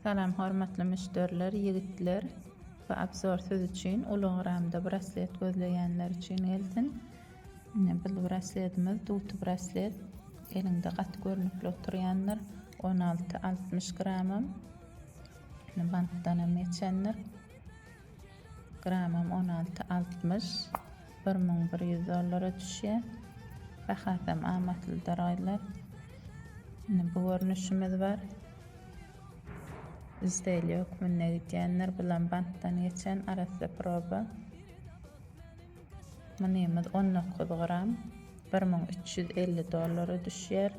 Salam hormatly müşteriler, yigitler ve abzor söz için ulugramda braslet gözlegenler için gelsin. Bu brasletimiz dutu braslet. Elinde gat görünüklü oturyanlar 16-60 gramım. Banttan geçenler. Gramım 16-60. 1100 dolara düşüyor. Rahatam amatlı daraylar. Bu görünüşümüz var. İzdeyle hükmünne gidiyenler bilen banttan geçen arası proba. Mınımız 19 gram 1350 dolara düşer.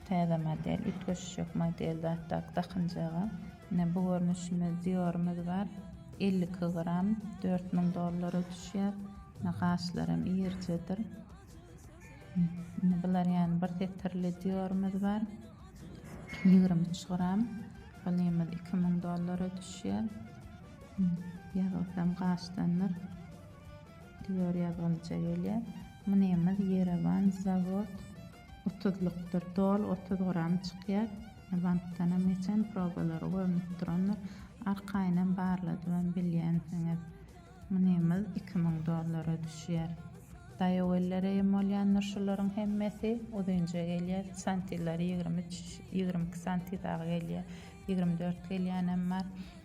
Təzə model, ütköş yok model zatak takıncağa. Bu görünüşümüz diyorumuz var. 52 gram 4000 dolara düşer. Qaşlarım iyircedir. Bunlar yani bir tetirli diyorumuz var. 23 gram. Bunlar 2000 dolara düşer. Yazılsam qaşlanır. Diyor yazılınca geliyor. Bunlar Yerevan zavod 30'luktur. Dol 30 gram çıkıyor. Banttanam geçen probaları görünüp duranlar. Arkayla barladı ben bilyensiniz. Bunlar 2000 dolara düşer. Dayavellere yemolyanlar şuların hemmesi odunca geliyor. Santiler 22 santi daha geliyor. 24 geliyanem var.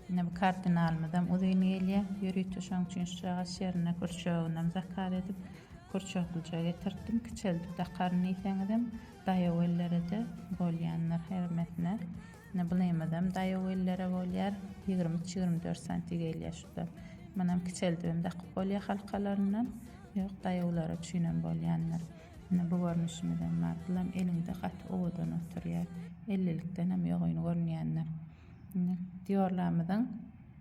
Bu kardinalmadan odun geliyor. Yürüytü şoň üçin şağa şerine kurşağınam zakar edip kurşağlıca getirdim. Küçeldi de karnı ýeteňizem dayavellere de bolyanlar hermetine. Bulaymadım dayavellere bolýar 23-24 santi geliyor şurada. Manam küçeldim de bolýar halkalarından. Yok dayavlara çüýnen bolýanlar. Bu görnüşümden mardylam elinde gat owadan oturýar. 50-likden hem ýogyny görnýänler. Diyorlarmydan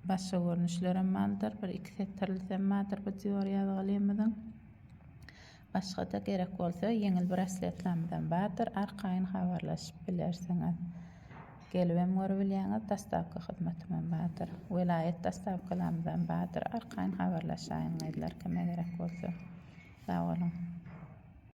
başga görnüşlerem maldyr. Bir iki setirlisem madyr bu diyor ýazygalymydan. Başga da gerek bolsa ýeňil brasletlerden bardyr. Arkaýyn habarlaşyp bilersiňiz. Gelibem görbilýäňiz dastavka hyzmatyman bardyr. Welayet dastavkalarymdan bardyr. Arkaýyn habarlaşaýyn edler kime gerek bolsa. Sağ olun.